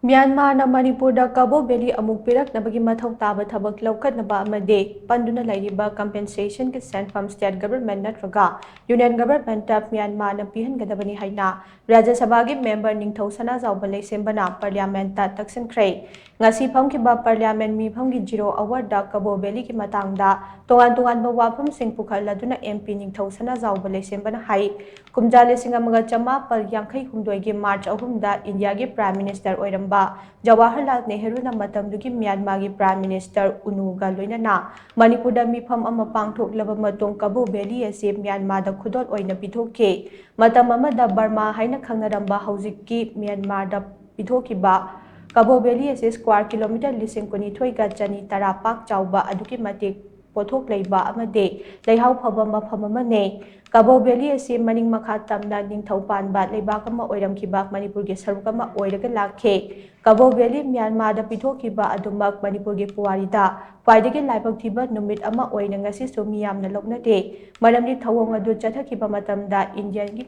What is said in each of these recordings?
Myanmar na Manipur da Kabaw Valley amuk pirak na bagi mathau taba thabak laukat na ba amade panduna lairiba compensation ke senfam state government nattraga union government of Myanmar na Pihangadabani Haina Rajya Sabha gi Member Ningthou Sanajaoba Leishemba na parliament ta Taksinkhre ngasi phangkiba parliament mi phanggi 0 hour da Kabaw Valley ki matangda tongan ba wafam sing pukhaladuna MP Ningthou Sanajaoba Leishemba na hai kumjale singa maga chama pal yankhai humdoi gi March 3 da India gi Prime Minister oiram Jawaharlal Nehru na matamdugi Myanmar gi Prime Minister Unuga loinana Manipur da mifam ama pangthoklaba matong Kabaw Valley ase Myanmar da khudot oina pithoke matam amada Burma haina khangnaramba haujikki Myanmar da pithokiba Kabaw Valley ase square kilometer 12 ga chani tara pak chauba aduki matik pothok leiba amade leihau phaba mafam amane Kabaw Valley ase maning makha tamna ningthau panba leibak ama oiramkhiba Manipur gi saruk ama oiraga lakhe Kabaw Valley Myanmar da pithokiba adumak Manipur gi puwari da paidagi laibak thiba numit ama oina ngasi somiyamna loknate maramni thawong adu chathakiba matamda Indian gi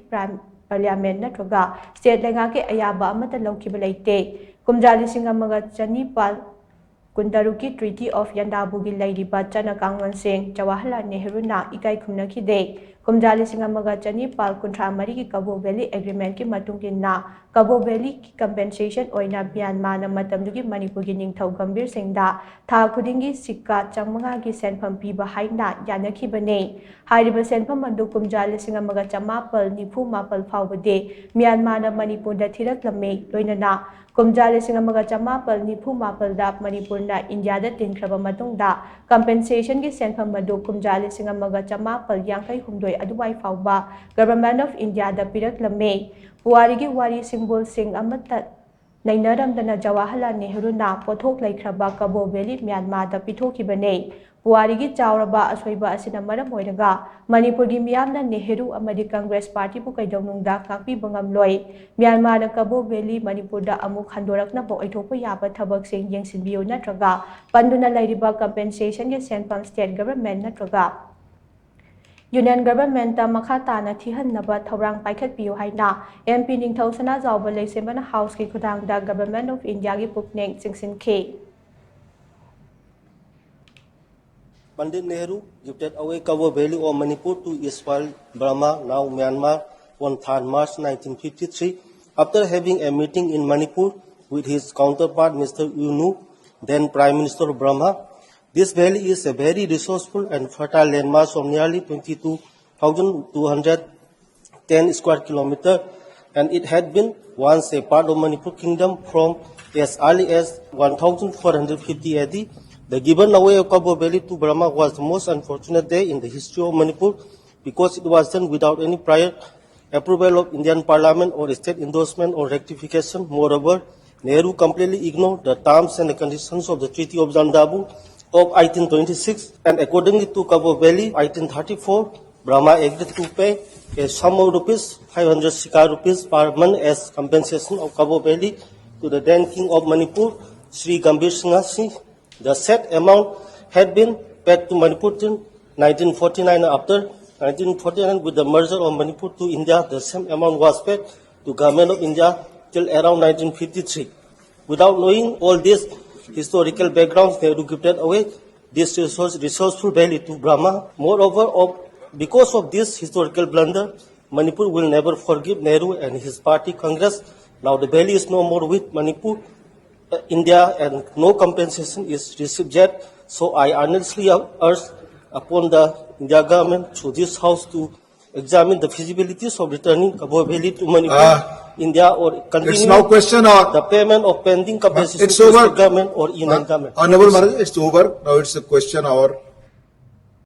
parliament nattraga state lenga ke ayaba amata lokhiba leite kumjali singa maga chanipal Kundaruki Treaty of Yandabugi Lady Bachana Kangwan Singh Jawaharlal Nehru na ikai khumna khide kumjali singa maga chani pal kuntra mari ki Kabaw Valley agreement ki matungin na Kabaw Valley ki compensation oina Myanmar na matamdugi Manipur gi ningthau gambir singda tha khudingi sikka changmanga gi senpham piba haina yanakhibane hairiba senpham adu kumjali singa maga chamapal nifu mapal phawbade Myanmar na Manipur da thiraklame loinana kumjali singa maga chamapal nifu mapal da Manipur na India da tinkraba matungda compensation gi senpham adu kumjali singa maga chamapal yankai humdoi aduwai fawba government of India da piraklame puwari gi wari symbol sing amata nainaramdana Jawaharlal Nehru na pothok laikhraba Kabaw Valley Myanmar da pithokibane puwari gi chawraba asoiba asina maram oiraga Manipur gi miyamna Nehru amadi Congress Party bu kaidongnungda kakpi bangamloi Myanmar na Kabaw Valley Manipur da amuk handorakna bo oithokpa yaba thabak sing yengsinbiyo nattraga panduna lairiba compensation gi senfam state government nattraga Union government ta makha tana thihannaba thorang paikhatpiyo haina MP Ningthou Sanajaoba Leishemba na house ki khudangda government of India gi pukneng Taksinkhre Pandit Nehru gifted away Kabaw Valley of Manipur to Israel, Burma, now Myanmar, on 3rd March 1953, after having a meeting in Manipur with his counterpart, Mr. Unu, then Prime Minister of Burma. This valley is a very resourceful and fertile landmass of nearly 22,210 square kilometers, and it had been once a part of Manipur Kingdom from as early as 1450 AD. The given away of Kabaw Valley to Burma was the most unfortunate day in the history of Manipur because it was done without any prior approval of Indian Parliament or state endorsement or rectification. Moreover, Nehru completely ignored the terms and the conditions of the Treaty of Yandabu of 1826, and accordingly to Kabaw Valley, 1834, Burma agreed to pay a sum of rupees 500 Sikar rupees per month as compensation of Kabaw Valley to the then King of Manipur, Sri Gambir Singh. The said amount had been paid to Manipur till 1949. After 1949, with the merger of Manipur to India, the same amount was paid to Government of India till around 1953. Without knowing all this historical backgrounds, Nehru gifted away this resourceful valley to Burma. Moreover, because of this historical blunder, Manipur will never forgive Nehru and his party Congress. Now the valley is no more with Manipur, India, and no compensation is received yet. So I earnestly urge upon the India government through this house to examine the feasibilities of returning Kabaw Valley to Manipur, India, or continue the payment of pending compensation to the government or Union government. Honorable Maharaj, it's over. Now it's a question or